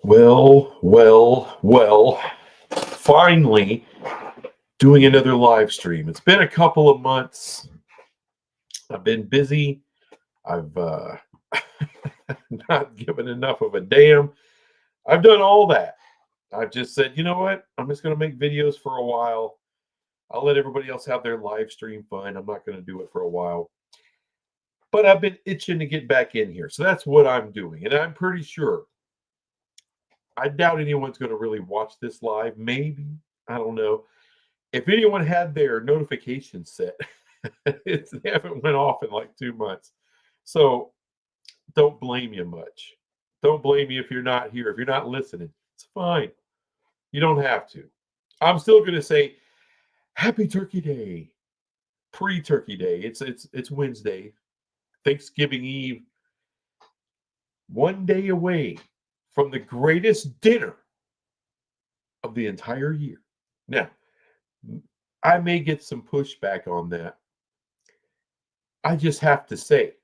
Well. Finally, doing another live stream. It's been a couple of months. I've been busy. I've not given enough of a damn. I've done all that. I've just said, you know what? I'm just going to make videos for a while. I'll let everybody else have their live stream fun. I'm not going to do it for a while. But I've been itching to get back in here. So that's what I'm doing. And I'm pretty sure I doubt anyone's going to really watch this live. Maybe. I don't know. If anyone had their notifications set, they haven't went off in like 2 months. So don't blame you much. Don't blame me if you're not here. If you're not listening, it's fine. You don't have to. I'm still going to say Happy Turkey Day, pre-Turkey Day. It's Wednesday, Thanksgiving Eve, one day away from the greatest dinner of the entire year. Now, I may get some pushback on that. I just have to say,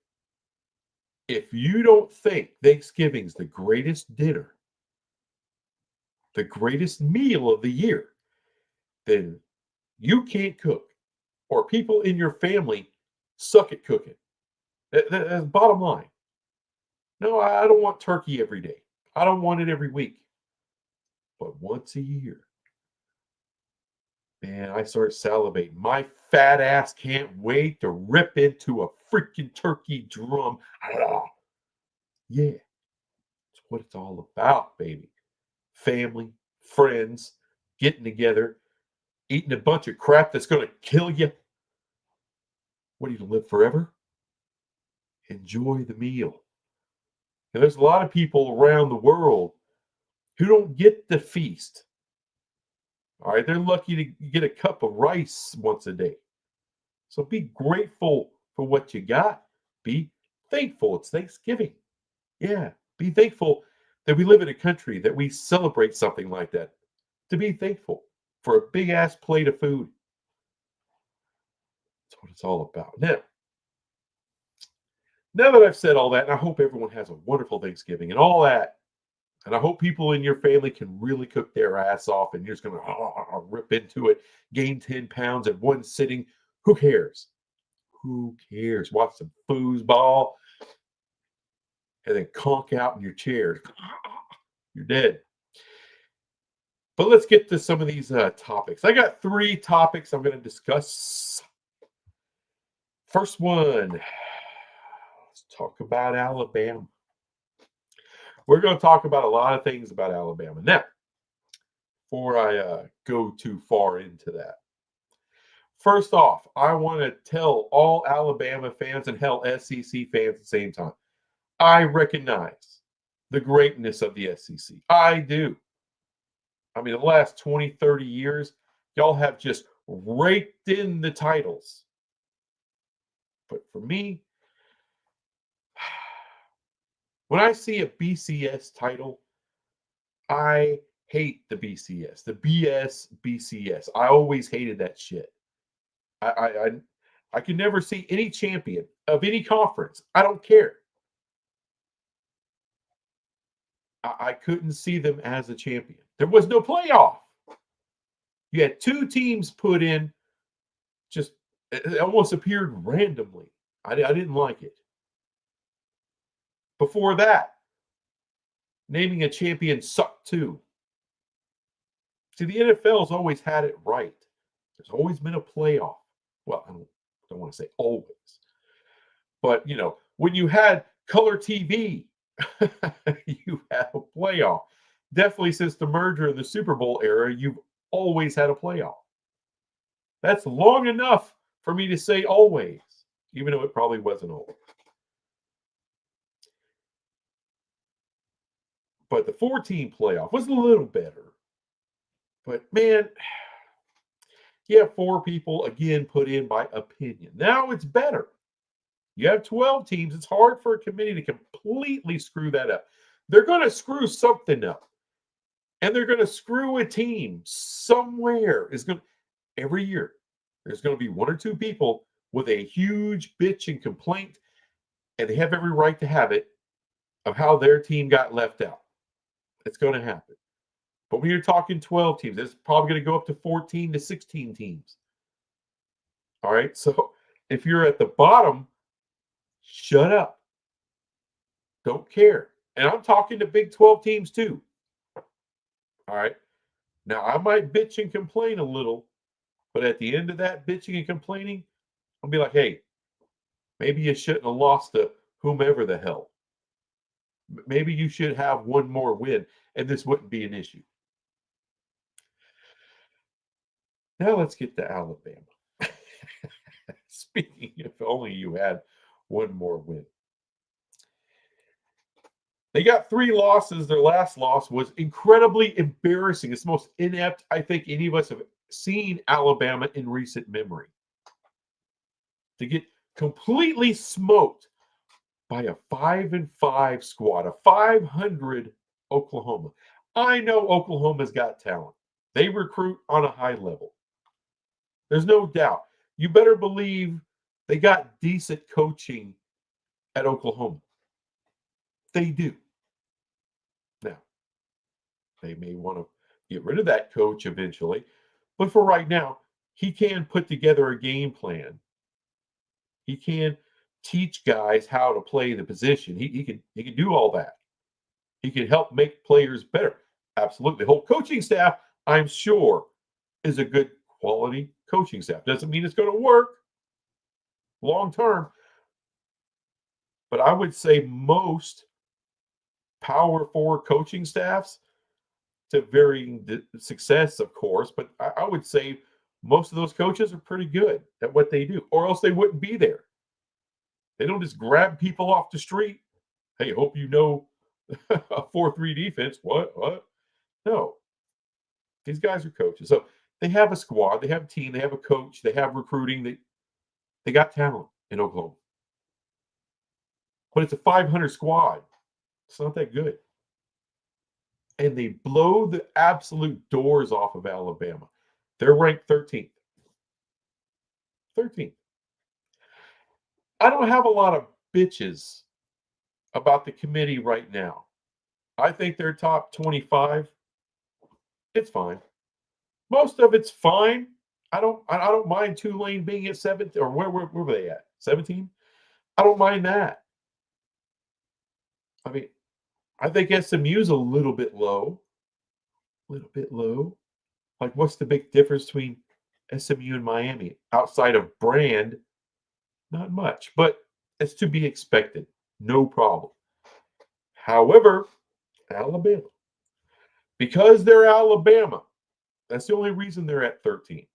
if you don't think Thanksgiving's the greatest dinner, the greatest meal of the year, then you can't cook, or people in your family suck at cooking. That's bottom line. No, I don't want turkey every day. I don't want it every week. But once a year, man, I start salivating. My fat ass can't wait to rip into a freaking turkey drum. Yeah, it's what it's all about, baby. Family, friends, getting together, eating a bunch of crap that's going to kill you. What do you live forever? Enjoy the meal. And there's a lot of people around the world who don't get the feast. All right, they're lucky to get a cup of rice once a day. So be grateful for what you got. Be thankful. It's Thanksgiving. Yeah, be thankful that we live in a country that we celebrate something like that. To be thankful for a big ass plate of food. That's what it's all about. Now that I've said all that, and I hope everyone has a wonderful Thanksgiving and all that, and I hope people in your family can really cook their ass off and you're just going to rip into it, gain 10 pounds at one sitting. Who cares? Who cares? Watch some foosball and then conk out in your chair. You're dead. But let's get to some of these topics. I got 3 topics I'm going to discuss. First one, let's talk about Alabama. We're going to talk about a lot of things about Alabama. Now, before I go too far into that, first off, I want to tell all Alabama fans and hell SEC fans at the same time, I recognize the greatness of the SEC. I do. I mean, the last 20, 30 years, y'all have just raked in the titles. But for me, when I see a BCS title, I hate the BCS, the BS BCS. I always hated that shit. I can never see any champion of any conference. I don't care. I couldn't see them as a champion. There was no playoff. You had 2 teams put in, just it almost appeared randomly. I didn't like it. Before that, naming a champion sucked too. See, the NFL's always had it right. There's always been a playoff. Well, I don't want to say always. But, when you had color TV, you had a playoff. Definitely since the merger in the Super Bowl era, you've always had a playoff. That's long enough for me to say always, even though it probably wasn't always. But the 4-team playoff was a little better. But man, you have 4 people again put in by opinion. Now it's better. You have 12 teams. It's hard for a committee to completely screw that up. They're going to screw something up. And they're going to screw a team somewhere. Every year, there's going to be 1 or 2 people with a huge bitch and complaint, and they have every right to have it, of how their team got left out. It's going to happen. But when you're talking 12 teams, it's probably going to go up to 14 to 16 teams. All right. So if you're at the bottom, shut up. Don't care. And I'm talking to Big 12 teams too. All right. Now, I might bitch and complain a little, but at the end of that bitching and complaining, I'll be like, hey, maybe you shouldn't have lost to whomever the hell. Maybe you should have one more win, and this wouldn't be an issue. Now let's get to Alabama. Speaking, if only you had one more win. They got 3 losses. Their last loss was incredibly embarrassing. It's the most inept I think any of us have seen Alabama in recent memory. To get completely smoked by a 5-5 squad, a 500 Oklahoma. I know Oklahoma's got talent. They recruit on a high level. There's no doubt. You better believe they got decent coaching at Oklahoma. They do. Now, they may want to get rid of that coach eventually, but for right now, he can put together a game plan. He can teach guys how to play the position. He can do all that. He can help make players better. Absolutely. The whole coaching staff, I'm sure, is a good quality coaching staff. Doesn't mean it's going to work long term, but I would say most Power 4 coaching staffs, to varying success, of course, but I would say most of those coaches are pretty good at what they do, or else they wouldn't be there. They don't just grab people off the street. Hey, hope you know a 4-3 defense. What? No. These guys are coaches. So they have a squad, they have a team, they have a coach, they have recruiting. They got talent in Oklahoma. But it's a 500 squad. It's not that good. And they blow the absolute doors off of Alabama. They're ranked 13th. 13th. I don't have a lot of bitches about the committee right now. I think they're top 25. It's fine. Most of it's fine. I don't mind Tulane being at 7th, or where were they at? 17? I don't mind that. I mean, I think SMU's a little bit low. A little bit low. Like, what's the big difference between SMU and Miami? Outside of brand, not much, but it's to be expected. No problem. However, Alabama, because they're Alabama, that's the only reason they're at 13.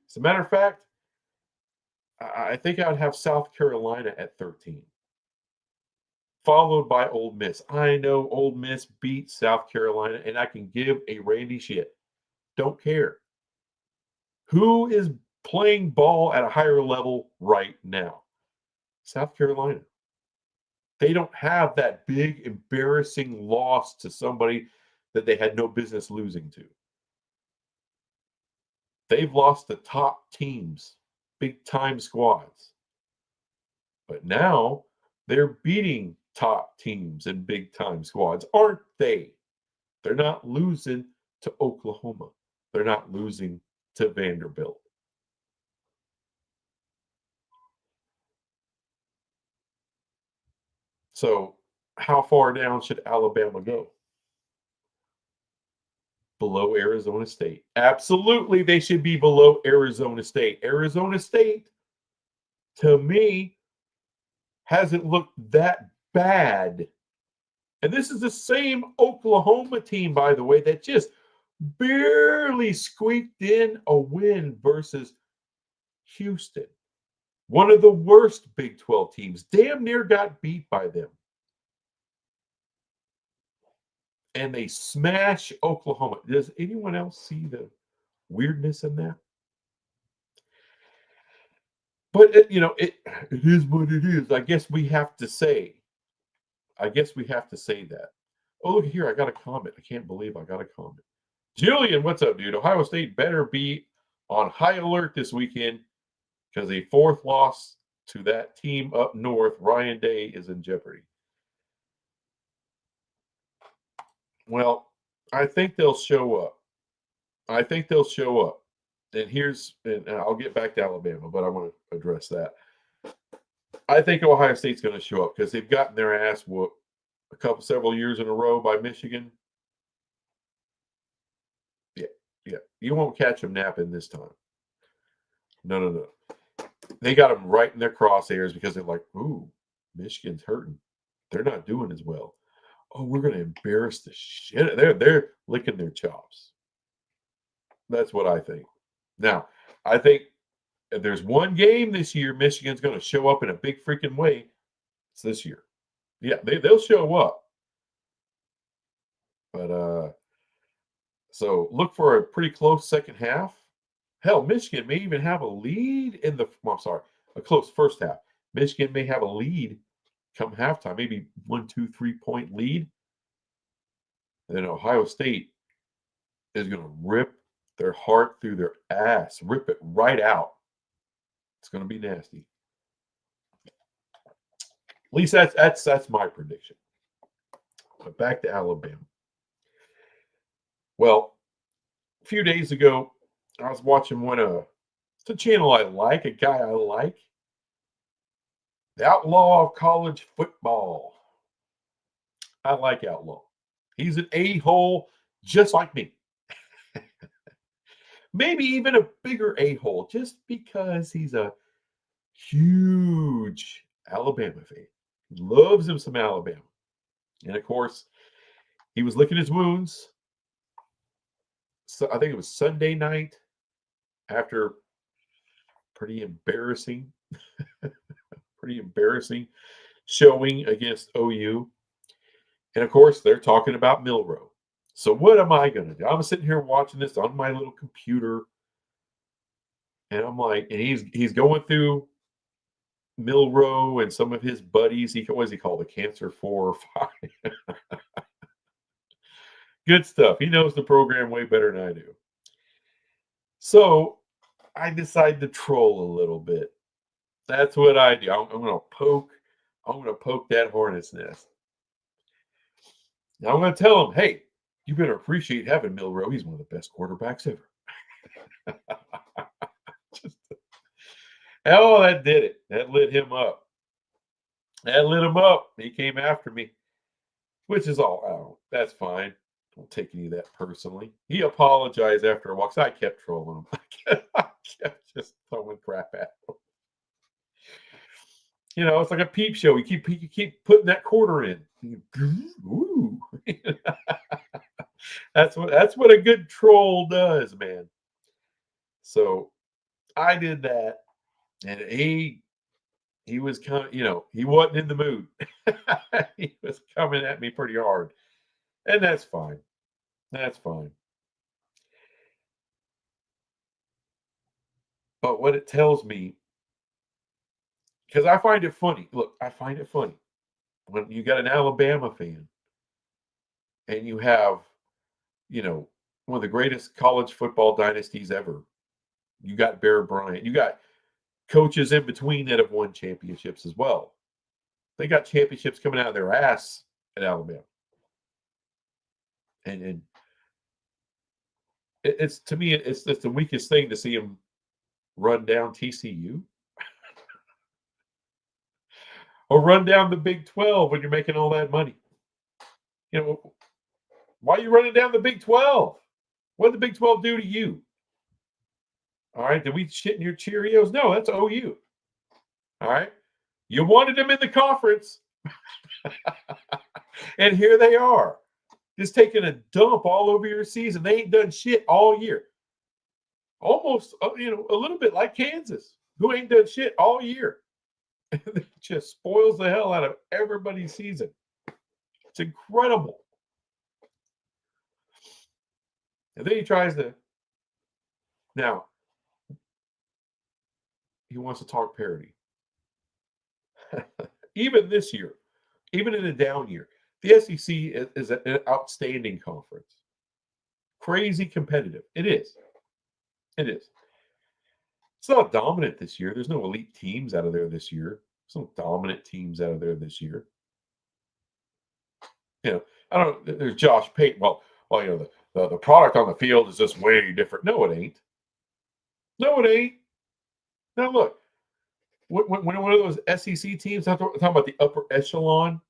As a matter of fact, I think I would have South Carolina at 13, followed by Ole Miss. I know Ole Miss beat South Carolina, and I can give a Randy shit. Don't care. Who is playing ball at a higher level right now? South Carolina. They don't have that big, embarrassing loss to somebody that they had no business losing to. They've lost the top teams, big time squads. But now they're beating top teams and big time squads, aren't they? They're not losing to Oklahoma. They're not losing to Vanderbilt. So, how far down should Alabama go? Below Arizona State. Absolutely, they should be below Arizona State. Arizona State, to me, hasn't looked that bad. And this is the same Oklahoma team, by the way, that just barely squeaked in a win versus Houston. One of the worst Big 12 teams. Damn near got beat by them. And they smash Oklahoma. Does anyone else see the weirdness in that? But it is what it is. I guess we have to say. That. Oh, look here! I got a comment. I can't believe I got a comment. Julian, what's up, dude? Ohio State better be on high alert this weekend because a 4th loss to that team up north, Ryan Day, is in jeopardy. Well, I think they'll show up. I think they'll show up. And I'll get back to Alabama, but I want to address that. I think Ohio State's going to show up because they've gotten their ass whooped several years in a row by Michigan. Yeah, yeah. You won't catch them napping this time. No, no, no. They got them right in their crosshairs because they're like, ooh, Michigan's hurting. They're not doing as well. Oh, we're going to embarrass the shit. They're licking their chops. That's what I think. Now, I think if there's one game this year, Michigan's going to show up in a big freaking way. It's this year. Yeah, they'll show up. But so look for a pretty close second half. Hell, Michigan may even have a lead in the. Well, I'm sorry, a close first half. Michigan may have a lead come halftime, maybe 1, 2, 3 point lead. And then Ohio State is going to rip their heart through their ass, rip it right out. It's going to be nasty. At least that's my prediction. But back to Alabama. Well, a few days ago, I was watching it's a channel I like, a guy I like, the Outlaw of College Football. I like Outlaw. He's an a-hole just like me. Maybe even a bigger a-hole just because he's a huge Alabama fan. He loves him some Alabama. And of course, he was licking his wounds. So I think it was Sunday night after pretty embarrassing showing against OU. And of course, they're talking about Milroe. So what am I going to do? I'm sitting here watching this on my little computer. And I'm like, and he's going through Milroe and some of his buddies. What is he called? The Cancer 4 or 5. Good stuff. He knows the program way better than I do. So I decide to troll a little bit. That's what I do. I'm going to poke that hornet's nest. Now I'm going to tell him, hey, you better appreciate having Milroe. He's one of the best quarterbacks ever. That did it. That lit him up. He came after me, which is all. That's fine. Don't take any of that personally. He apologized after a while because I kept trolling him. I kept just throwing crap at him. It's like a peep show. You keep putting that quarter in. Ooh. That's what a good troll does, man. So I did that, and he was kind of, he wasn't in the mood. He was coming at me pretty hard, and that's fine. That's fine. But what it tells me, because I find it funny. Look, I find it funny when you got an Alabama fan, and you have, one of the greatest college football dynasties ever. You got Bear Bryant. You got coaches in between that have won championships as well. They got championships coming out of their ass at Alabama. And it's, to me, it's the weakest thing to see them run down TCU or run down the Big 12 when you're making all that money. Why are you running down the Big 12? What did the Big 12 do to you? All right, did we shit in your Cheerios? No, that's OU. All right, you wanted them in the conference, and here they are, just taking a dump all over your season. They ain't done shit all year. Almost, a little bit like Kansas, who ain't done shit all year. It just spoils the hell out of everybody's season. It's incredible. And then he tries to. Now, he wants to talk parity. Even this year, even in a down year, the SEC is an outstanding conference. Crazy competitive. It is. It is. It's not dominant this year. There's no elite teams out of there this year. There's no dominant teams out of there this year. You know, I don't. There's Josh Payton. Well, the product on the field is just way different. No, it ain't. No, it ain't. Now look, when one of those SEC teams, I'm talking about the upper echelon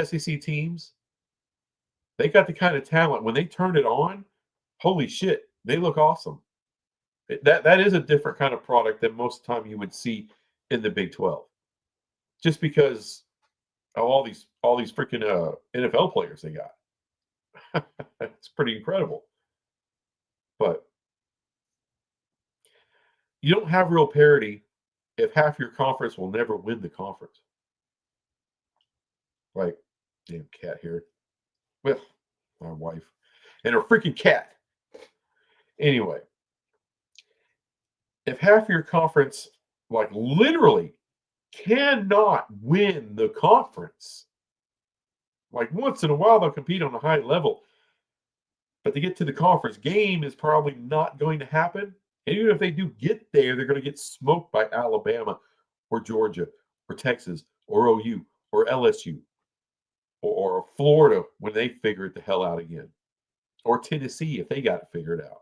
SEC teams, they got the kind of talent. When they turn it on, holy shit, they look awesome. That is a different kind of product than most of the time you would see in the Big 12. Just because of all these freaking NFL players they got. It's pretty incredible. But you don't have real parity if half your conference will never win the conference. Like, damn cat here. Well, my wife and her freaking cat. Anyway, if half your conference, like literally, cannot win the conference, like once in a while they'll compete on a high level, but to get to the conference game is probably not going to happen. And even if they do get there, they're going to get smoked by Alabama or Georgia or Texas or OU or LSU or Florida when they figure it the hell out again, or Tennessee if they got it figured out.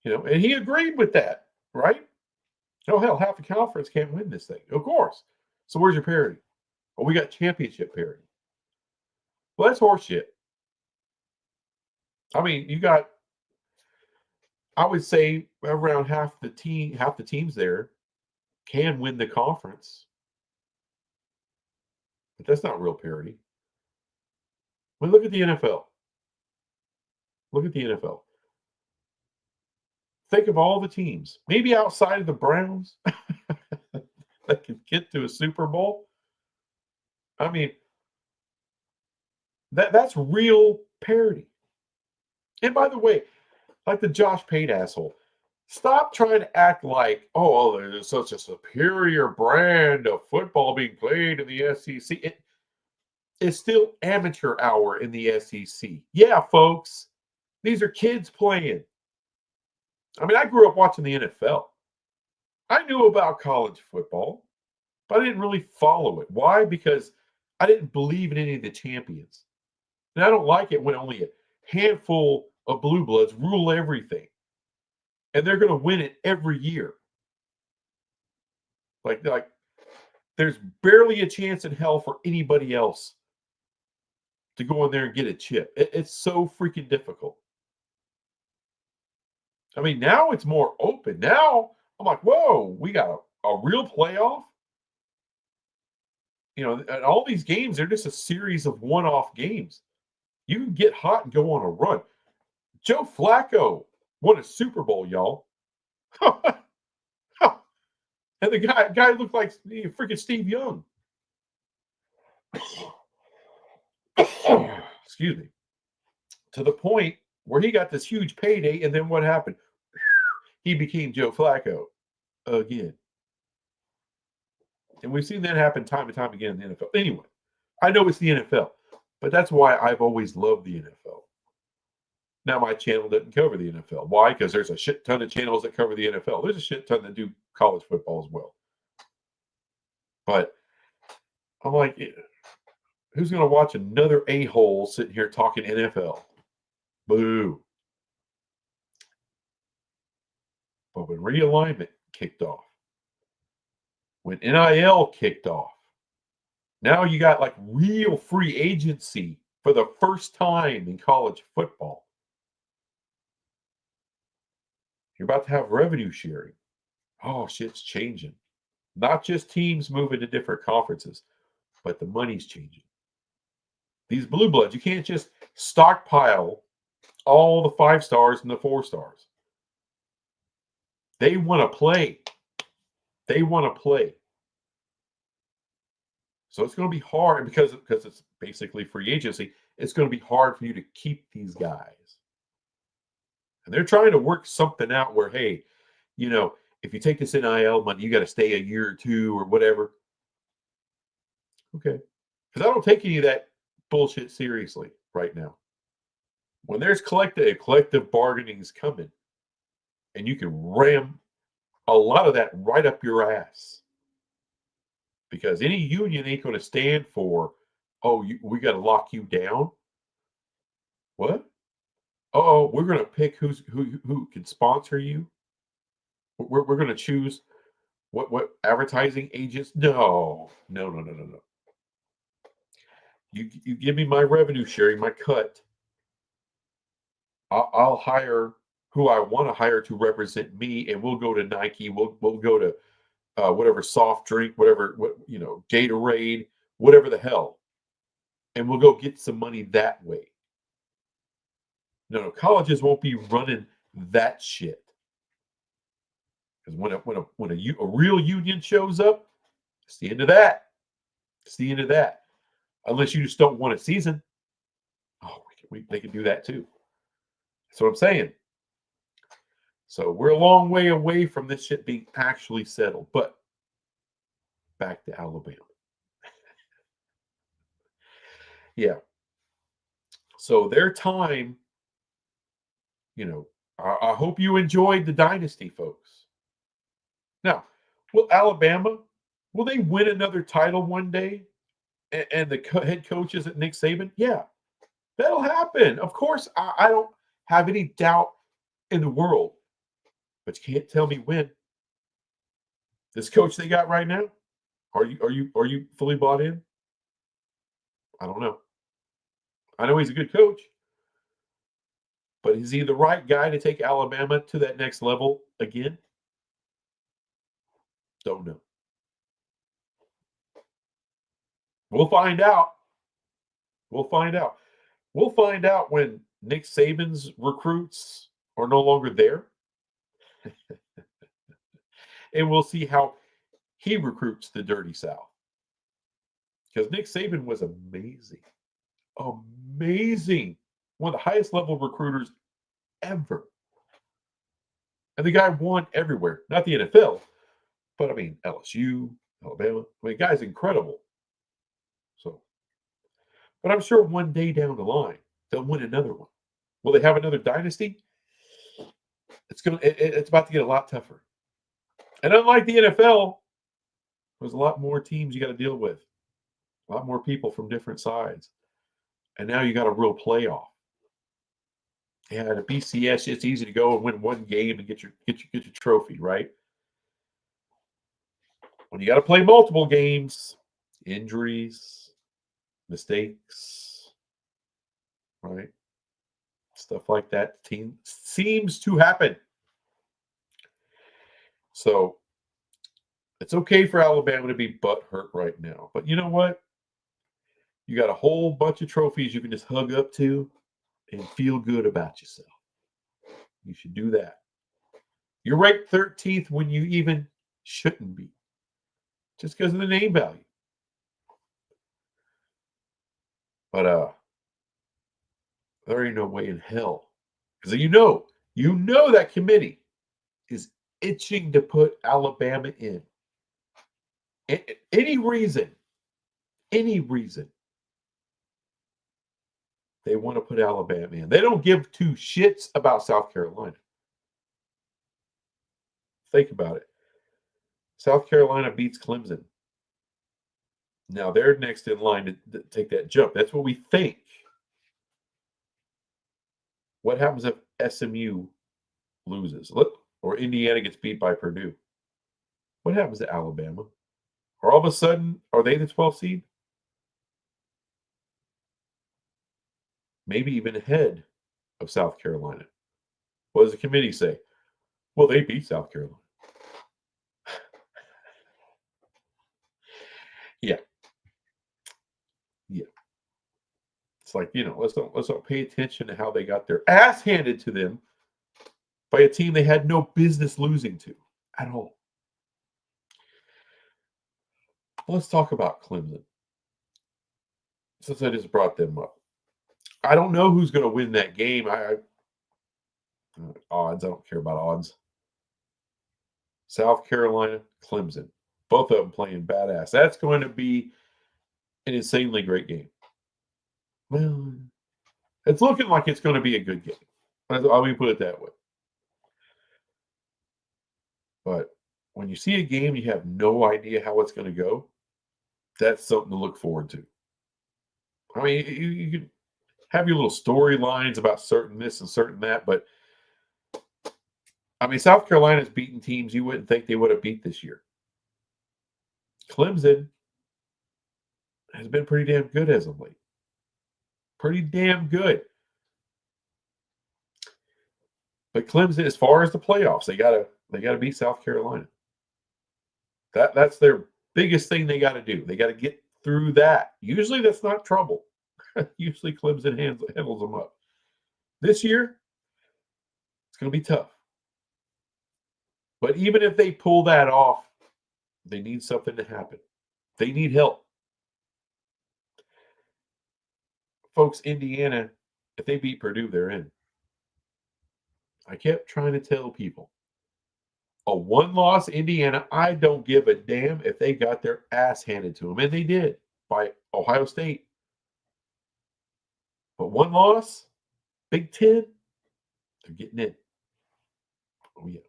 And he agreed with that, right? Oh, hell, half the conference can't win this thing. Of course. So where's your parity? Well, we got championship parity. Well, that's horseshit. I mean, you got, I would say around half the teams there can win the conference. But that's not real parity. Well, look at the NFL. Look at the NFL. Think of all the teams, maybe outside of the Browns, that can get to a Super Bowl. I mean, that's real parity. And by the way, like the Josh Payne asshole, stop trying to act like, oh, there's such a superior brand of football being played in the SEC. It's still amateur hour in the SEC. Yeah, folks, these are kids playing. I mean, I grew up watching the NFL. I knew about college football, but I didn't really follow it. Why? Because I didn't believe in any of the champions. And I don't like it when only a handful of blue bloods rule everything. And they're going to win it every year. Like there's barely a chance in hell for anybody else to go in there and get a chip. It's so freaking difficult. I mean, now it's more open. Now I'm like, whoa, we got a real playoff. And all these games, they're just a series of one-off games. You can get hot and go on a run. Joe Flacco won a Super Bowl, y'all. And the guy looked like freaking Steve Young. Excuse me. To the point where he got this huge payday, and then what happened? He became Joe Flacco again. And we've seen that happen time and time again in the NFL. Anyway, I know it's the NFL, but that's why I've always loved the NFL. Now, my channel doesn't cover the NFL. Why? Because there's a shit ton of channels that cover the NFL. There's a shit ton that do college football as well. But I'm like, who's going to watch another a-hole sitting here talking NFL? Boo. But when realignment kicked off, when NIL kicked off, now you got like real free agency for the first time in college football. You're about to have revenue sharing. Oh, shit's changing. Not just teams moving to different conferences, but the money's changing. These blue bloods, you can't just stockpile all the 5 stars and the 4 stars. They want to play. They want to play. So it's going to be hard because it's basically free agency. It's going to be hard for you to keep these guys. And they're trying to work something out where, hey, if you take this NIL money, you got to stay a year or 2 or whatever. Okay. Because I don't take any of that bullshit seriously right now. When there's collective bargaining is coming, and you can ram a lot of that right up your ass. because any union ain't going to stand for, oh, we got to lock you down. What? Oh, we're going to pick who can sponsor you. We're going to choose what advertising agents. No. You give me my revenue sharing, my cut. I'll hire who I want to hire to represent me, and we'll go to Nike. We'll go to whatever soft drink, whatever Gatorade, whatever the hell, and we'll go get some money that way. No, colleges won't be running that shit. Because when a real union shows up, it's the end of that. It's the end of that. Unless you just don't want a season. Oh, they can do that too. That's what I'm saying. So we're a long way away from this shit being actually settled. But back to Alabama. Yeah. So their time, I hope you enjoyed the dynasty, folks. Now, will Alabama, will they win another title one day? And the head coach is Nick Saban? Yeah, that'll happen. Of course, I don't have any doubt in the world. But you can't tell me when. This coach they got right now, are you fully bought in? I don't know. I know he's a good coach, but is he the right guy to take Alabama to that next level again? Don't know. We'll find out. We'll find out. We'll find out when Nick Saban's recruits are no longer there. And we'll see how he recruits the Dirty South. Because Nick Saban was amazing. Amazing. One of the highest level recruiters ever. And the guy won everywhere. Not the NFL, but I mean LSU, Alabama. I mean, the guy's incredible. So, but I'm sure one day down the line, they'll win another one. Will they have another dynasty? It's about to get a lot tougher. And unlike the NFL, there's a lot more teams you got to deal with. A lot more people from different sides. And now you got a real playoff. Yeah, at a BCS, it's easy to go and win one game and get your trophy, right? When you got to play multiple games, injuries, mistakes, right? Stuff like that seems to happen. So it's okay for Alabama to be butthurt right now. But you know what? You got a whole bunch of trophies you can just hug up to and feel good about yourself. You should do that. You're ranked 13th when you even shouldn't be. Just because of the name value. But there ain't no way in hell. Because you know that committee is itching to put Alabama in. Any reason they want to put Alabama in. They don't give two shits about South Carolina. Think about it. South Carolina beats Clemson. Now they're next in line to take that jump. That's what we think. What happens if SMU loses? Or Indiana gets beat by Purdue? What happens to Alabama? Or all of a sudden, are they the 12th seed? Maybe even ahead of South Carolina. What does the committee say? Well, they beat South Carolina. Yeah. It's like, let's not pay attention to how they got their ass handed to them by a team they had no business losing to at all. Let's talk about Clemson, since I just brought them up. I don't know who's going to win that game. Odds. I don't care about odds. South Carolina, Clemson. Both of them playing badass. That's going to be an insanely great game. Well, it's looking like it's going to be a good game. Let me put it that way. But when you see a game, you have no idea how it's going to go. That's something to look forward to. I mean, you can have your little storylines about certain this and certain that, but I mean, South Carolina's beaten teams you wouldn't think they would have beat this year. Clemson has been pretty damn good as of late. Pretty damn good. But Clemson, as far as the playoffs, they gotta beat South Carolina. That's their biggest thing they got to do. They got to get through that. Usually that's not trouble. Usually Clemson handles them up. This year, it's going to be tough. But even if they pull that off, they need something to happen. They need help. Folks, Indiana, if they beat Purdue, they're in. I kept trying to tell people, a one-loss Indiana, I don't give a damn if they got their ass handed to them. And they did by Ohio State. But one loss, Big Ten, they're getting in. Oh, yeah.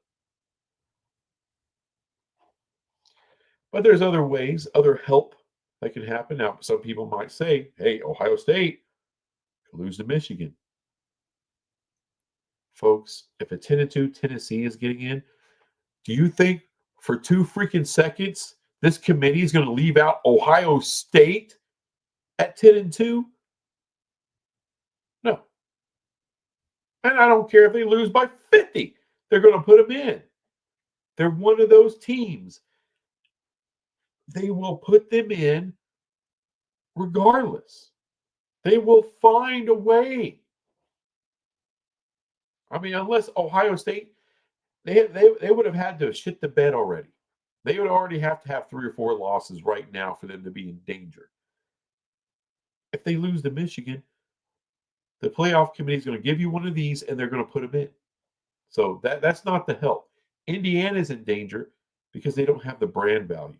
But there's other ways, other help that can happen. Now, some people might say, hey, Ohio State could lose to Michigan. Folks, if a 10-2 Tennessee is getting in, do you think for 2 freaking seconds this committee is going to leave out Ohio State at 10-2? No. And I don't care if they lose by 50. They're going to put them in. They're one of those teams. They will put them in regardless. They will find a way. I mean, unless Ohio State, they would have had to shit the bed already. They would already have to have 3 or 4 losses right now for them to be in danger. If they lose to Michigan, the playoff committee is going to give you one of these and they're going to put them in. So that's not the help. Indiana's in danger because they don't have the brand value.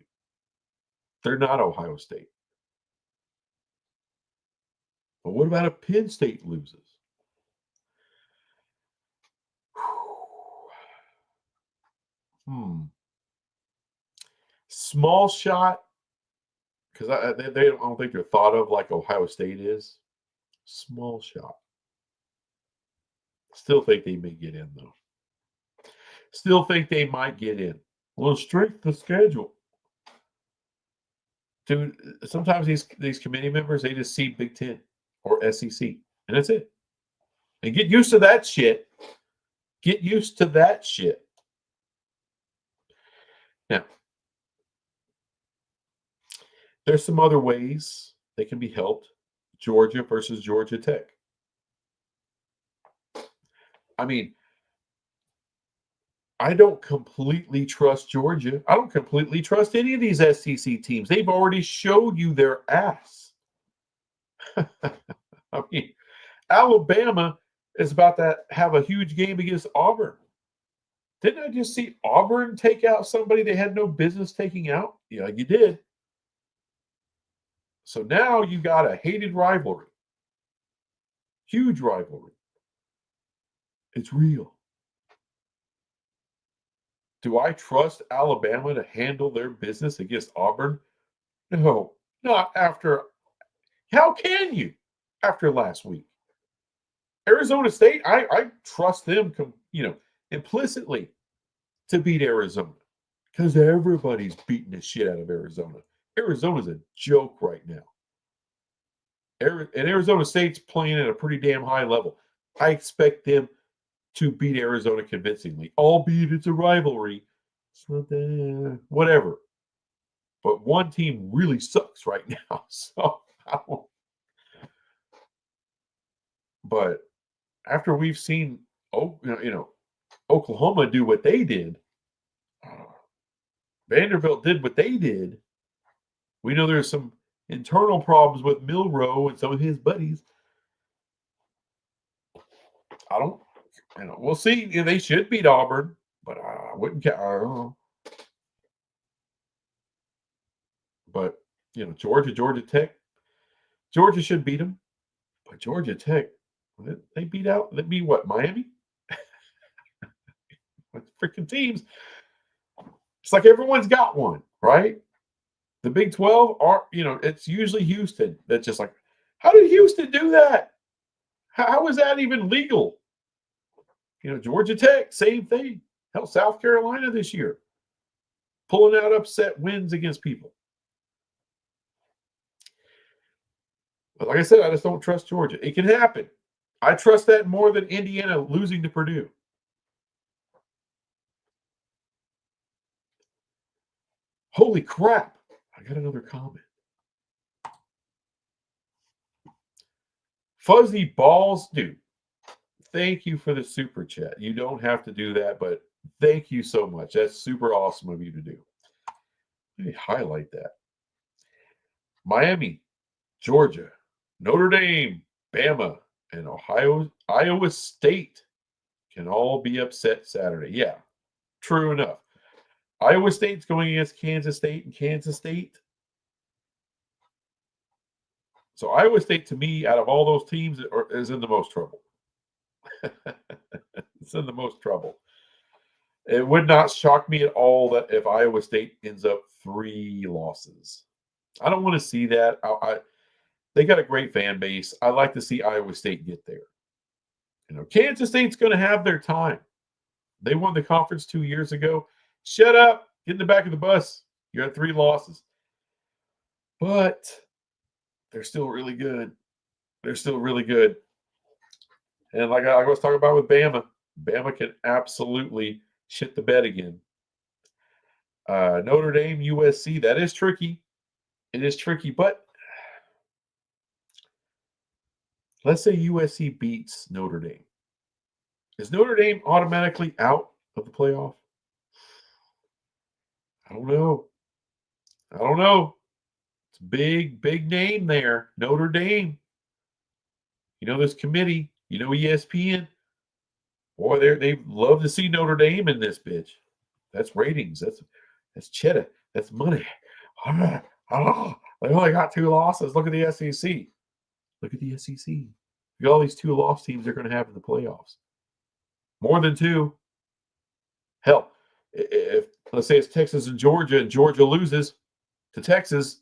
They're not Ohio State. But what about if Penn State loses? Small shot, because I don't think they're thought of like Ohio State is. Small shot. Still think they may get in, though. Still think they might get in. Well, strength of schedule. Dude, sometimes these committee members, they just see Big Ten or SEC, and that's it. And get used to that shit. Get used to that shit. Now, there's some other ways they can be helped. Georgia versus Georgia Tech. I mean, I don't completely trust Georgia. I don't completely trust any of these SEC teams. They've already showed you their ass. I mean, Alabama is about to have a huge game against Auburn. Didn't I just see Auburn take out somebody they had no business taking out? Yeah, you did. So now you got a hated rivalry. Huge rivalry. It's real. Do I trust Alabama to handle their business against Auburn? No, not after. How can you after last week? Arizona State, I trust them, implicitly to beat Arizona because everybody's beating the shit out of Arizona. Arizona's a joke right now. And Arizona State's playing at a pretty damn high level. I expect them to beat Arizona convincingly, albeit it's a rivalry. So whatever. But one team really sucks right now. So I don't. But after we've seen, Oklahoma do what they did, Vanderbilt did what they did. We know there's some internal problems with Milroe and some of his buddies. I don't. We'll see. They should beat Auburn, but I wouldn't count. I don't know. But Georgia Tech, Georgia should beat them. But Georgia Tech, they beat what, Miami? Freaking teams. It's like everyone's got one, right? The Big 12 are, it's usually Houston that's just like, how did Houston do that? How is that even legal? Georgia Tech, same thing. Hell, South Carolina this year, pulling out upset wins against people. But like I said, I just don't trust Georgia. It can happen. I trust that more than Indiana losing to Purdue. Holy crap. I got another comment. Fuzzy Balls, dude. Thank you for the super chat. You don't have to do that, but thank you so much. That's super awesome of you to do. Let me highlight that. Miami, Georgia, Notre Dame, Bama, and Iowa State can all be upset Saturday. Yeah, true enough. Iowa State's going against Kansas State and Kansas State. So Iowa State, to me, out of all those teams, is in the most trouble. It's in the most trouble. It would not shock me at all that if Iowa State ends up 3 losses. I don't want to see that. They got a great fan base. I like to see Iowa State get there. Kansas State's going to have their time. They won the conference 2 years ago. Shut up. Get in the back of the bus. You're at 3 losses. But they're still really good. They're still really good. And like I was talking about with Bama, Bama can absolutely shit the bed again. Notre Dame, USC, that is tricky. It is tricky, but let's say USC beats Notre Dame. Is Notre Dame automatically out of the playoff? I don't know. It's a big name there. Notre Dame. This committee, ESPN. Boy, they love to see Notre Dame in this bitch. That's ratings. That's cheddar. That's money. They only got 2 losses. Look at the SEC. Look at the SEC. Look at all these 2-loss teams they're going to have in the playoffs. More than 2. Hell, if let's say it's Texas and Georgia loses to Texas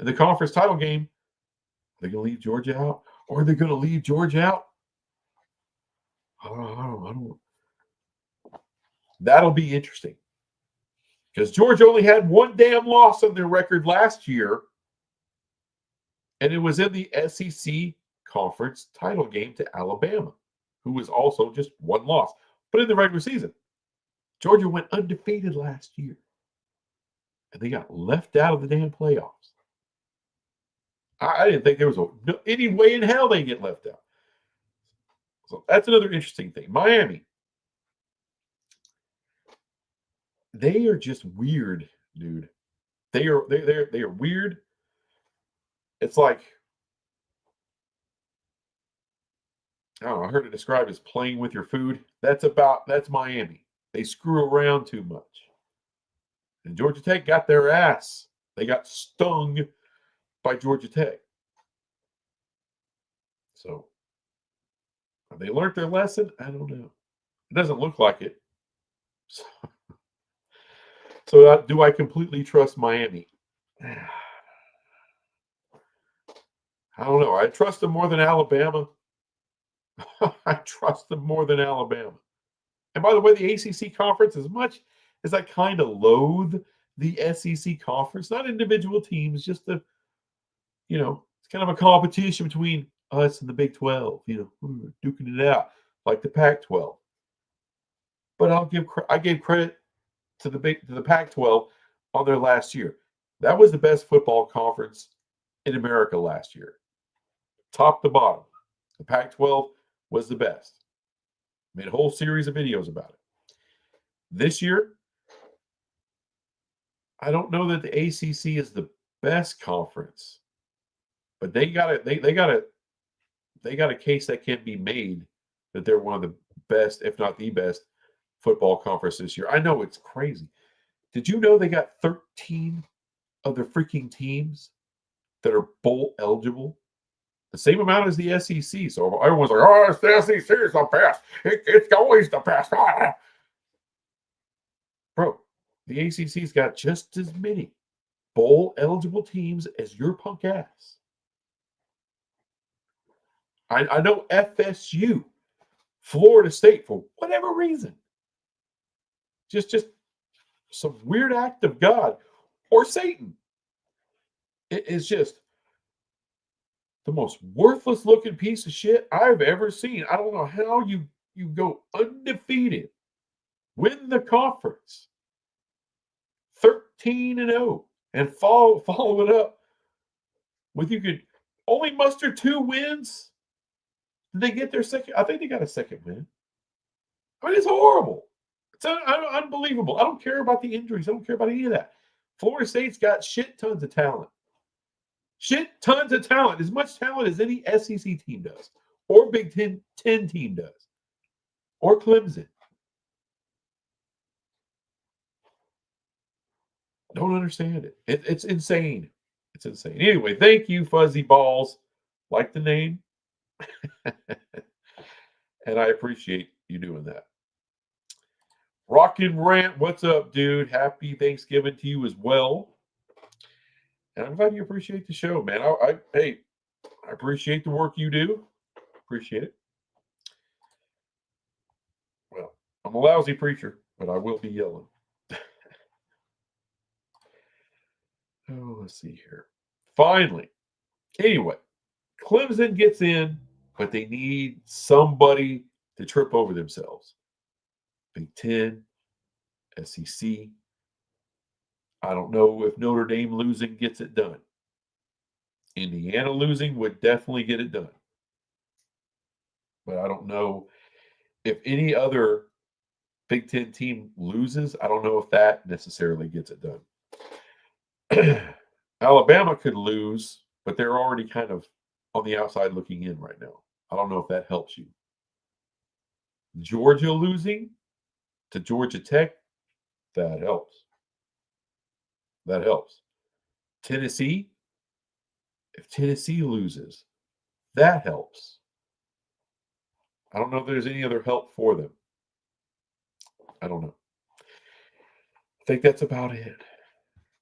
in the conference title game, are they going to leave Georgia out? Or are they going to leave Georgia out? I don't. That'll be interesting. Because Georgia only had 1 damn loss on their record last year. And it was in the SEC conference title game to Alabama, who was also just 1 loss. But in the regular season, Georgia went undefeated last year. And they got left out of the damn playoffs. I didn't think there was any way in hell they get left out. So that's another interesting thing. Miami. They are just weird, dude. They are weird. It's like, I don't know, I heard it described as playing with your food. That's Miami. They screw around too much. And Georgia Tech got their ass. They got stung by Georgia Tech. So, have they learned their lesson? I don't know. It doesn't look like it. So do I completely trust Miami? I don't know. I trust them more than Alabama. I trust them more than Alabama. And by the way, the ACC conference, as much as I kind of loathe the SEC conference, not individual teams, just it's kind of a competition between us and the Big 12. We're duking it out like the Pac-12. But I gave credit to the Pac-12 on their last year. That was the best football conference in America last year, top to bottom. The Pac-12 was the best. Made a whole series of videos about it. This year, I don't know that the ACC is the best conference, but they got a case that can be made that they're one of the best, if not the best, football conference this year. I know it's crazy. Did you know they got 13 of their freaking teams that are bowl eligible? The same amount as the SEC. So everyone's like, oh, it's the SEC is the best. It's always the best. Bro, the ACC's got just as many. bowl eligible teams as your punk ass. I know FSU, Florida State, for whatever reason, just some weird act of God or Satan. It is just the most worthless looking piece of shit I've ever seen. I don't know how you go undefeated, win the conference, 13-0, and follow it up with you could only muster 2 wins. Did they get their second? I think they got a second win. I mean, it's horrible. It's unbelievable. I don't care about the injuries. I don't care about any of that. Florida State's got shit tons of talent. Shit tons of talent. As much talent as any SEC team does, or Big Ten team does, or Clemson. Don't understand it. It's insane. It's insane. Anyway, thank you, Fuzzy Balls. Like the name. And I appreciate you doing that. Rockin' Rant, what's up, dude? Happy Thanksgiving to you as well. And I'm glad you appreciate the show, man. I appreciate the work you do. Appreciate it. Well, I'm a lousy preacher, but I will be yelling. Oh, let's see here. Finally. Anyway, Clemson gets in, but they need somebody to trip over themselves. Big Ten, SEC. I don't know if Notre Dame losing gets it done. Indiana losing would definitely get it done. But I don't know if any other Big Ten team loses. I don't know if that necessarily gets it done. Alabama could lose, but they're already kind of on the outside looking in right now. I don't know if that helps you. Georgia losing to Georgia Tech, that helps. That helps. Tennessee, if Tennessee loses, that helps. I don't know if there's any other help for them. I don't know. I think that's about it.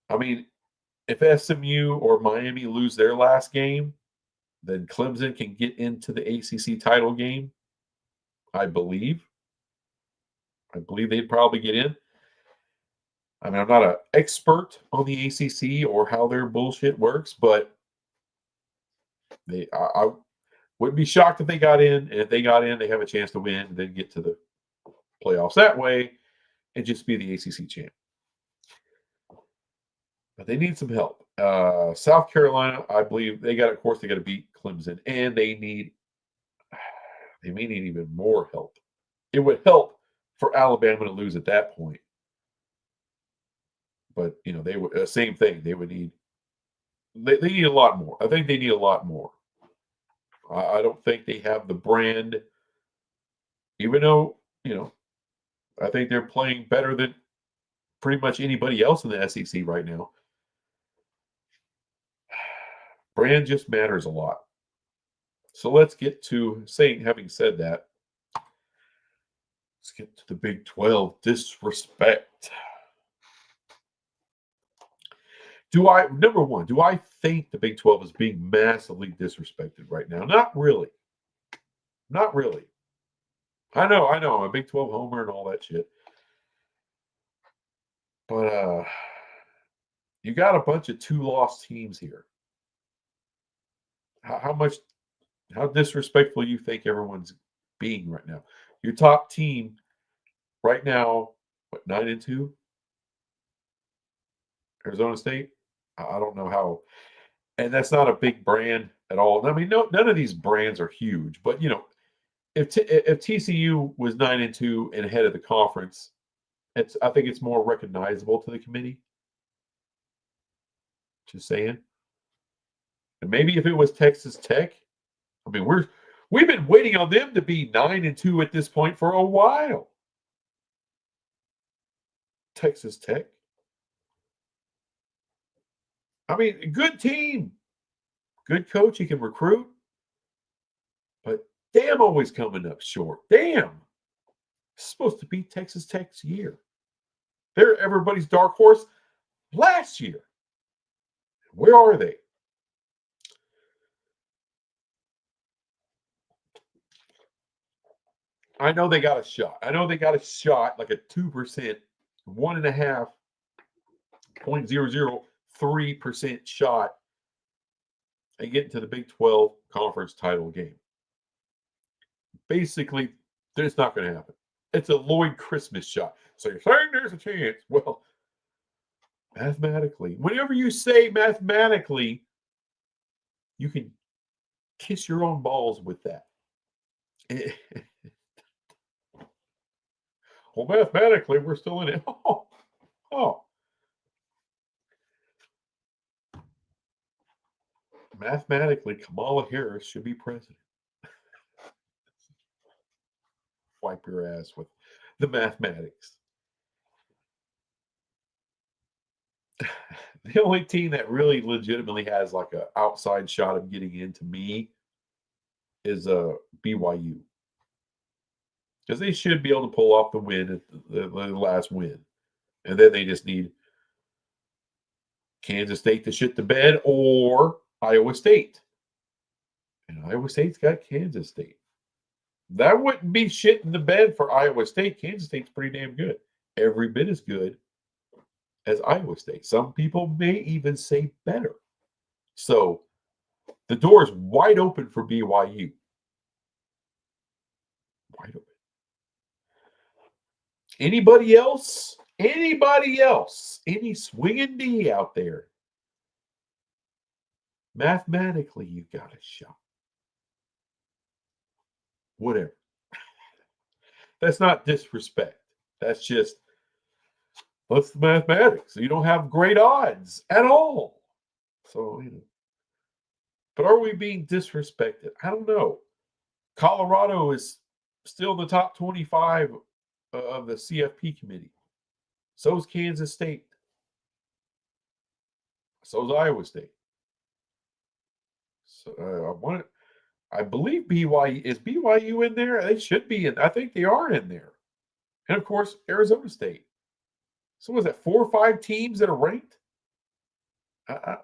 I mean, if SMU or Miami lose their last game, then Clemson can get into the ACC title game. I believe they'd probably get in. I mean, I'm not an expert on the ACC or how their bullshit works, but I wouldn't be shocked if they got in. And if they got in, they have a chance to win and then get to the playoffs that way and just be the ACC champ. But they need some help. South Carolina, I believe they got to beat Clemson, and they may need even more help. It would help for Alabama to lose at that point. But they would same thing. They would need. They need a lot more. I think they need a lot more. I don't think they have the brand. Even though I think they're playing better than pretty much anybody else in the SEC right now. Brand just matters a lot. So let's get to having said that, let's get to the Big 12 disrespect. Number one, do I think the Big 12 is being massively disrespected right now? Not really. Not really. I know. I'm a Big 12 homer and all that shit. But you got a bunch of 2-loss teams here. How disrespectful you think everyone's being right now? Your top team right now, 9-2? Arizona State? I don't know how. And that's not a big brand at all. I mean, none of these brands are huge. But, if TCU was 9-2 and ahead of the conference, I think it's more recognizable to the committee. Just saying. And maybe if it was Texas Tech, I mean, we've been waiting on them to be 9-2 at this point for a while. Texas Tech. I mean, good team. Good coach. He can recruit. But damn, always coming up short. Damn. It's supposed to be Texas Tech's year. They're everybody's dark horse last year. Where are they? I know they got a shot. I know they got a shot, like a 2%, 1.5.003% shot at getting to the Big 12 conference title game. Basically, it's not going to happen. It's a Lloyd Christmas shot. So you're saying there's a chance. Well, mathematically, whenever you say mathematically, you can kiss your own balls with that. Well, mathematically, we're still in it. Oh. Mathematically, Kamala Harris should be president. Wipe your ass with the mathematics. The only team that really legitimately has like an outside shot of getting into me is BYU, because they should be able to pull off the win at the last win, and then they just need Kansas State to shit the bed or Iowa State, and Iowa State's got Kansas State. That wouldn't be shit in the bed for Iowa State. Kansas State's pretty damn good, every bit as good as Iowa State. Some people may even say better. So the door is wide open for BYU. Wide open. Anybody else? Anybody else? Any swinging D out there? Mathematically, you got a shot. Whatever. That's not disrespect. That's just, what's the mathematics? You don't have great odds at all. So, but are we being disrespected? I don't know. Colorado is still in the top 25 of the CFP committee. So is Kansas State. So is Iowa State. So I believe BYU is BYU in there. They should be in. I think they are in there. And of course, Arizona State. So was that 4 or 5 teams that are ranked? I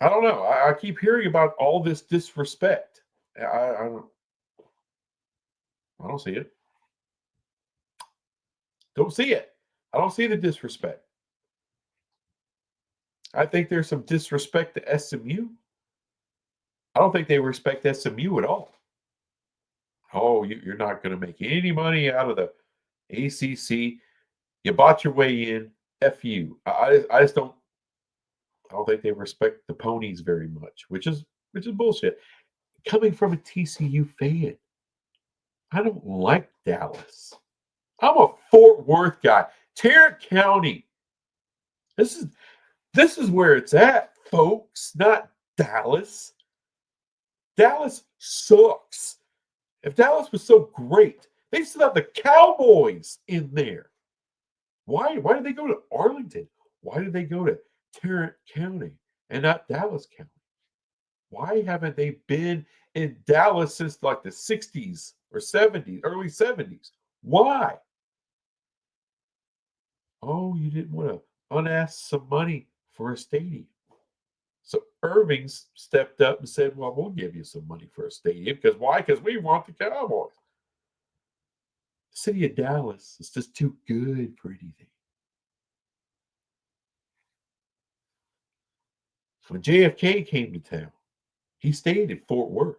don't know. I keep hearing about all this disrespect. I don't see it. Don't see it. I don't see the disrespect. I think there's some disrespect to SMU. I don't think they respect SMU at all. Oh, you're not going to make any money out of the ACC. You bought your way in. F you. I just don't. I don't think they respect the ponies very much, which is bullshit. Coming from a TCU fan, I don't like Dallas. I'm a Fort Worth guy. Tarrant County. This is where it's at, folks, not Dallas. Dallas sucks. If Dallas was so great, they still have the Cowboys in there. Why did they go to Arlington? Why did they go to Tarrant County and not Dallas County? Why haven't they been in Dallas since like the 60s or 70s, early 70s? Why? Oh, you didn't want to unask some money for a stadium. So Irving's stepped up and said, well, we'll give you some money for a stadium. Because why? Because we want the Cowboys. The city of Dallas is just too good for anything. When JFK came to town, he stayed in Fort Worth.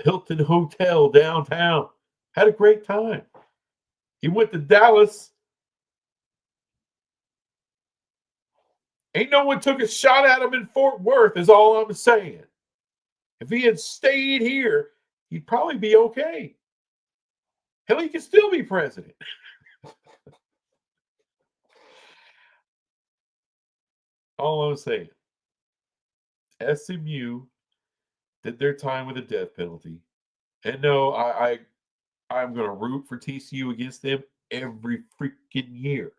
Hilton Hotel downtown. Had a great time. He went to Dallas. Ain't no one took a shot at him in Fort Worth, is all I'm saying. If he had stayed here, he'd probably be okay. Hell, he could still be president. All I'm saying. SMU did their time with the death penalty. And no, I'm going to root for TCU against them every freaking year.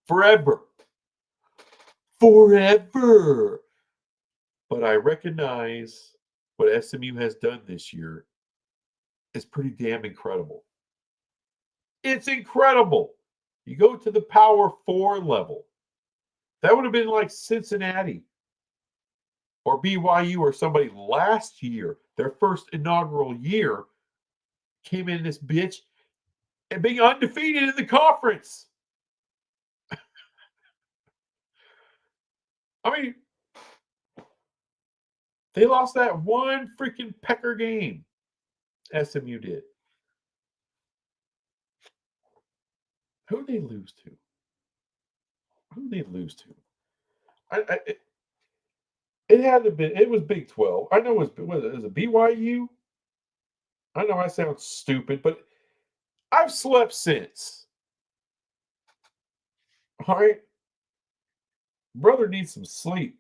Forever. Forever. But I recognize what SMU has done this year is pretty damn incredible. It's incredible. You go to the Power 4 level. That would have been like Cincinnati or BYU or somebody last year, their first inaugural year, came in this bitch and being undefeated in the conference. I mean, they lost that one freaking pecker game. SMU did. Who did they lose to? Who did they lose to? It had to be. It was Big 12. I know it was it BYU? I know I sound stupid, but I've slept since. All right. Brother needs some sleep.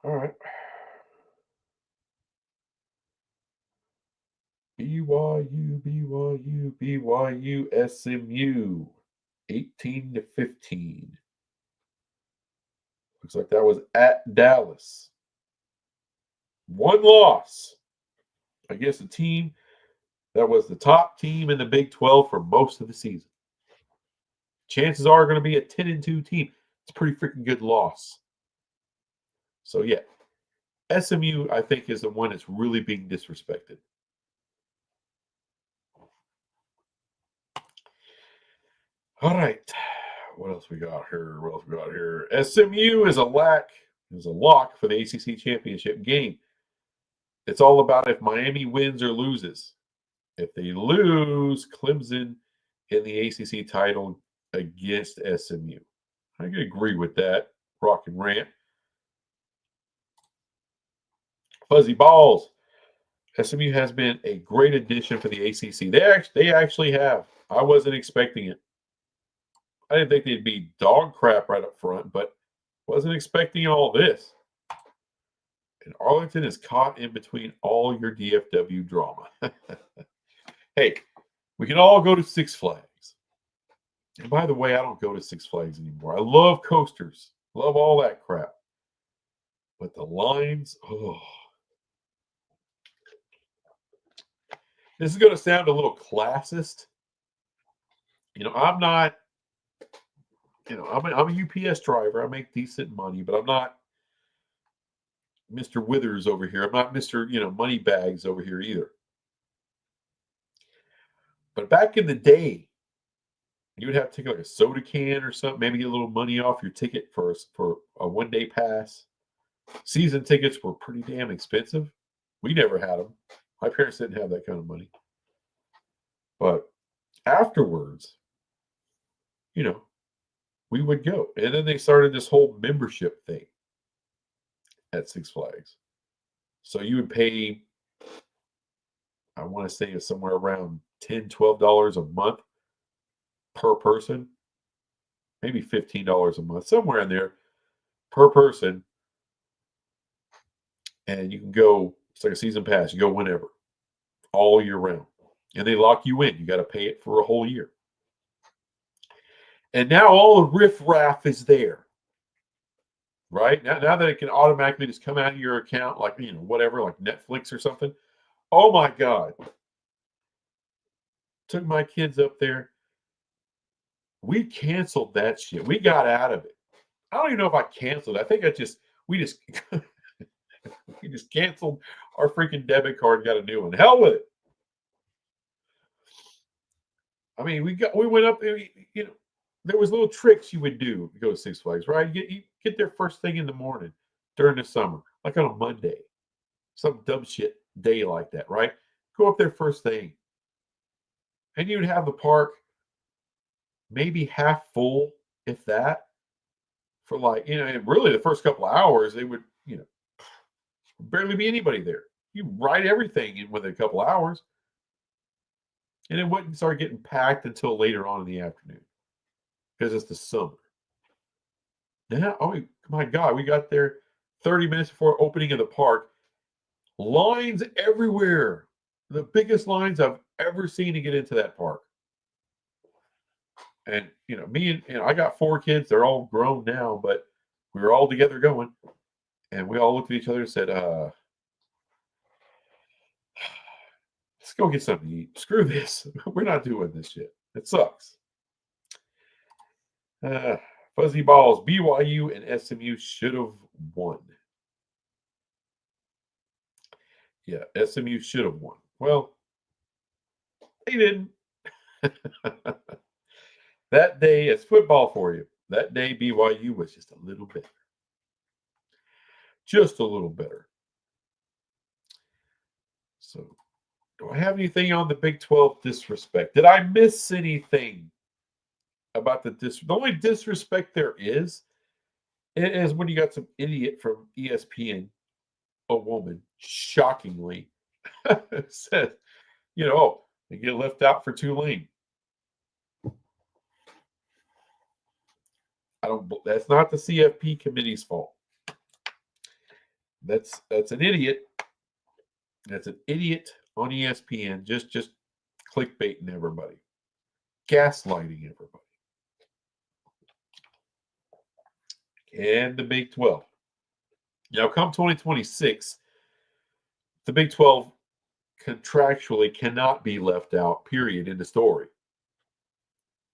All right. BYU, SMU, 18-15. Looks like that was at Dallas. One loss against a team that was the top team in the Big 12 for most of the season. Chances are going to be a 10-2 team. It's a pretty freaking good loss. So, yeah, SMU, I think, is the one that's really being disrespected. All right. What else we got here? SMU is a lock for the ACC championship game. It's all about if Miami wins or loses. If they lose, Clemson in the ACC title against SMU. I can agree with that. Rock and rant. Fuzzy balls. SMU has been a great addition for the ACC. They actually have. I wasn't expecting it. I didn't think they'd be dog crap right up front, but wasn't expecting all this. And Arlington is caught in between all your DFW drama. Hey, we can all go to Six Flags. And by the way, I don't go to Six Flags anymore. I love coasters. Love all that crap. But the lines, oh. This is going to sound a little classist. I'm not, I'm a UPS driver. I make decent money, but I'm not Mr. Withers over here. I'm not Mr. Money Bags over here either. But back in the day, you would have to take like a soda can or something, maybe get a little money off your ticket for a one-day pass. Season tickets were pretty damn expensive. We never had them. My parents didn't have that kind of money. But afterwards, we would go. And then they started this whole membership thing at Six Flags. So you would pay, I want to say it's somewhere around $10, $12 a month per person. Maybe $15 a month, somewhere in there per person. And you can go, it's like a season pass. You go whenever, all year round. And they lock you in. You got to pay it for a whole year. And now all the riffraff is there. Right? Now that it can automatically just come out of your account, like, whatever, like Netflix or something. Oh my God. Took my kids up there. We canceled that shit. We got out of it. I don't even know if I canceled. I think we just canceled our freaking debit card, got a new one. Hell with it. I mean, we went up there, there was little tricks you would do to go to Six Flags, right? You get there first thing in the morning during the summer, like on a Monday, some dumb shit day like that, right? Go up there first thing. And you'd have the park maybe half full, if that, for like, and really the first couple of hours, they would, barely be anybody there. You ride everything in within a couple of hours. And it wouldn't start getting packed until later on in the afternoon because it's the summer. Now, oh my God, we got there 30 minutes before opening of the park. Lines everywhere. The biggest lines I've ever seen to get into that park. And, me and I got 4 kids. They're all grown now, but we were all together going. And we all looked at each other and said, Let's go get something to eat. Screw this. We're not doing this shit. It sucks. Fuzzy balls. BYU and SMU should have won. Yeah, SMU should have won. Well, they didn't. That day, it's football for you. That day, BYU was just a little better. Just a little better. So, do I have anything on the Big 12 disrespect? Did I miss anything about the only disrespect there is when you got some idiot from ESPN, a woman, shockingly, said, they get left out for Tulane. That's not the CFP committee's fault. That's an idiot. That's an idiot on ESPN, just clickbaiting everybody, gaslighting everybody. And the Big 12. Now, come 2026, the Big 12 contractually cannot be left out, period, in the story.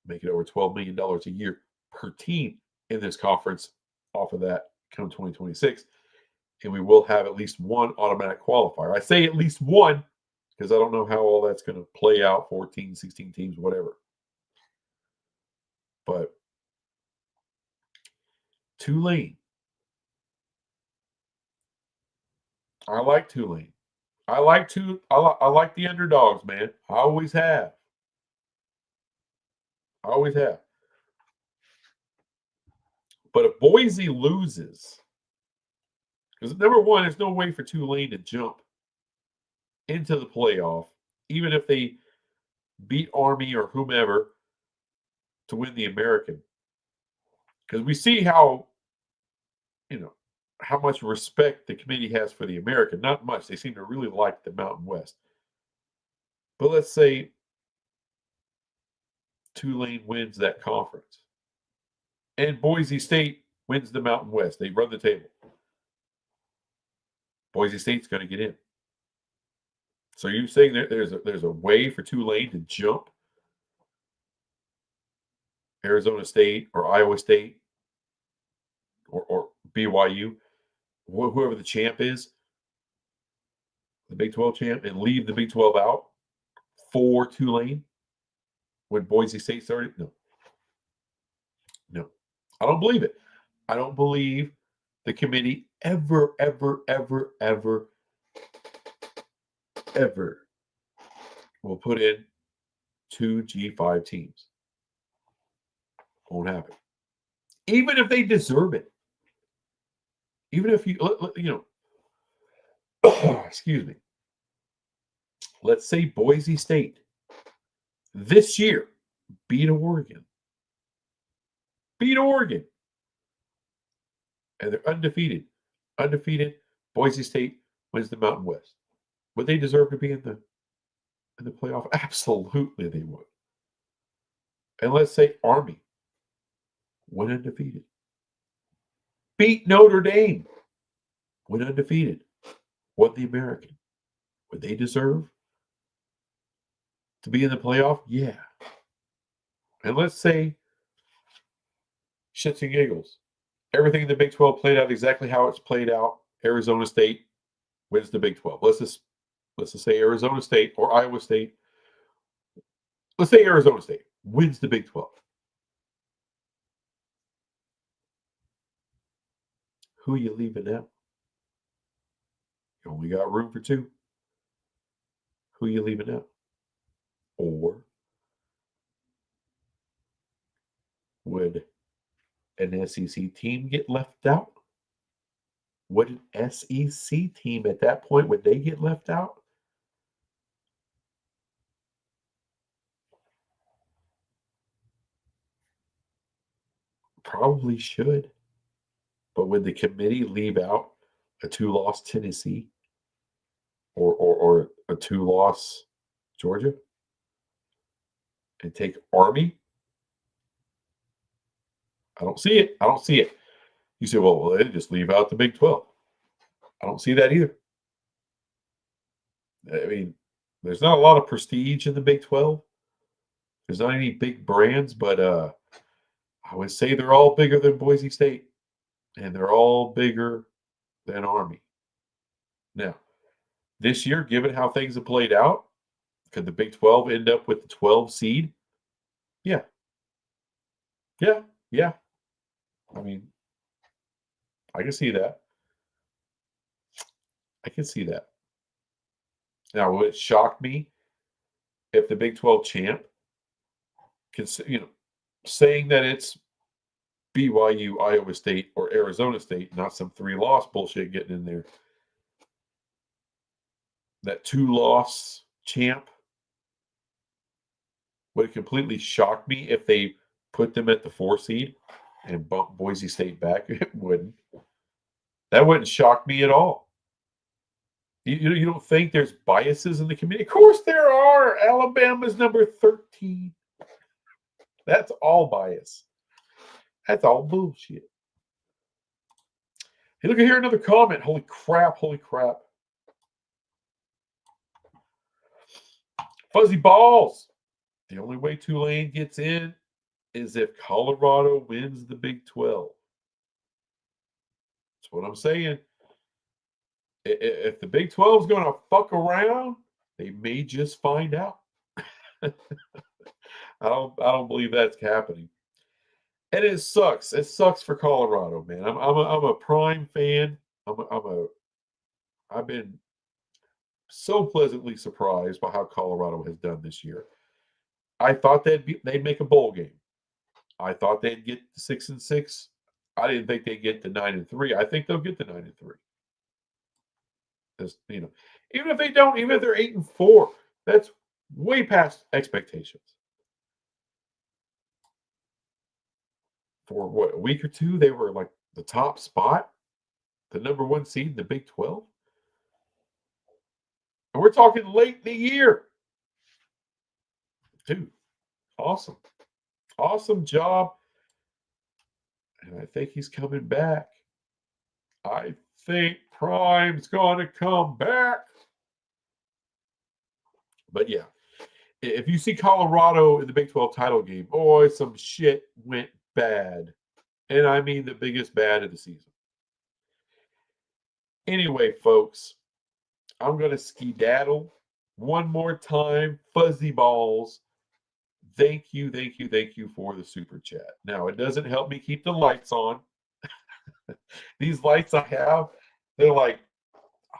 Make it over $12 million a year per team in this conference off of that come 2026. And we will have at least one automatic qualifier. I say at least one because I don't know how all that's going to play out, 14, 16 teams, whatever. But Tulane. I like Tulane. I like the underdogs, man. I always have. But if Boise loses, because number one, there's no way for Tulane to jump into the playoff, even if they beat Army or whomever to win the American. Because we see how much respect the committee has for the American. Not much. They seem to really like the Mountain West. But let's say Tulane wins that conference. And Boise State wins the Mountain West. They run the table. Boise State's going to get in. So you're saying that there's a way for Tulane to jump Arizona State or Iowa State or BYU, whoever the champ is, the Big 12 champ, and leave the Big 12 out for Tulane when Boise State started? No. I don't believe it. I don't believe the committee ever will put in 2 G5 teams. Won't happen. Even if they deserve it. Even if excuse me. Let's say Boise State this year beat Oregon. And they're undefeated. Boise State wins the Mountain West. Would they deserve to be in the playoff? Absolutely they would. And let's say Army went undefeated. Beat Notre Dame. Went undefeated. Won the American. Would they deserve to be in the playoff? Yeah. And let's say shits and giggles. Everything in the Big 12 played out exactly how it's played out. Arizona State wins the Big 12. Let's just say Arizona State or Iowa State. Let's say Arizona State wins the Big 12. Who are you leaving out? You only got room for 2. Who are you leaving out? Or would an SEC team get left out? Would an SEC team at that point, would they get left out? Probably should. But would the committee leave out a 2-loss Tennessee or a 2-loss Georgia and take Army? I don't see it. You say, well, they just leave out the Big 12. I don't see that either. I mean, There's not a lot of prestige in the Big 12. There's not any big brands, but I would say they're all bigger than Boise State, and they're all bigger than Army. Now, this year, given how things have played out, could the Big 12 end up with the 12 seed? Yeah. Yeah. Yeah. I mean, I can see that. I can see that. Now, would it shock me if the Big 12 champ, saying that it's BYU, Iowa State, or Arizona State, not some 3-loss bullshit getting in there, that 2-loss champ, would it completely shock me if they put them at the 4 seed and bump Boise State back? It wouldn't. That wouldn't shock me at all. You don't think there's biases in the community? Of course there are. Alabama's number 13. That's all bias. That's all bullshit. Hey, look at here, another comment. Holy crap, holy crap. Fuzzy balls. The only way Tulane gets in is if Colorado wins the Big 12. That's what I'm saying. If the Big 12 is going to fuck around, they may just find out. I don't believe that's happening. And it sucks. It sucks for Colorado, man. I'm a Prime fan. I've been so pleasantly surprised by how Colorado has done this year. I thought they'd make a bowl game. I thought they'd get to 6-6. I didn't think they'd get to 9-3. I think they'll get to 9-3. Even if they don't, even if they're 8-4, that's way past expectations. For what, a week or two, they were like the top spot, the number 1 seed in the Big 12. And we're talking late in the year. Dude, awesome. Awesome job. And I think he's coming back. I think Prime's going to come back. But yeah, if you see Colorado in the Big 12 title game, boy, some shit went bad. And I mean the biggest bad of the season. Anyway, folks, I'm going to skedaddle one more time. Fuzzy balls. Thank you for the super chat. Now, it doesn't help me keep the lights on. These lights I have, they're like,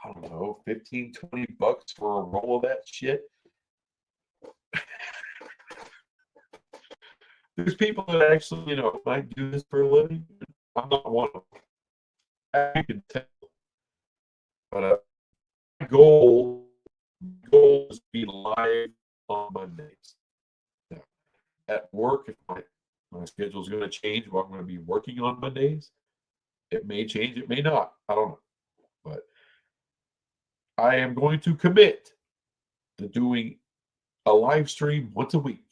I don't know, 15, 20 bucks for a roll of that shit. There's people that actually, might do this for a living. I'm not one of them. I can tell. But my goal is to be live on Mondays. Now, at work, if my schedule is going to change, what I'm going to be working on Mondays, it may change, it may not. I don't know. But I am going to commit to doing a live stream once a week.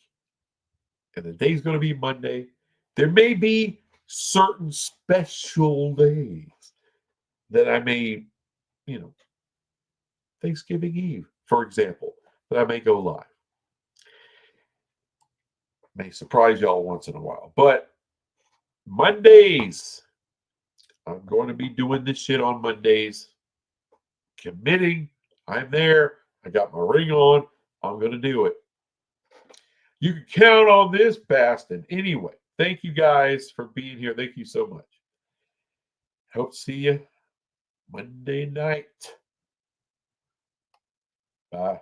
And the day's going to be Monday. There may be certain special days that I may, Thanksgiving Eve, for example, that I may go live. May surprise y'all once in a while. But Mondays, I'm going to be doing this shit on Mondays. Committing. I'm there. I got my ring on. I'm going to do it. You can count on this, Baston. Anyway, thank you guys for being here. Thank you so much. Hope to see you Monday night. Bye.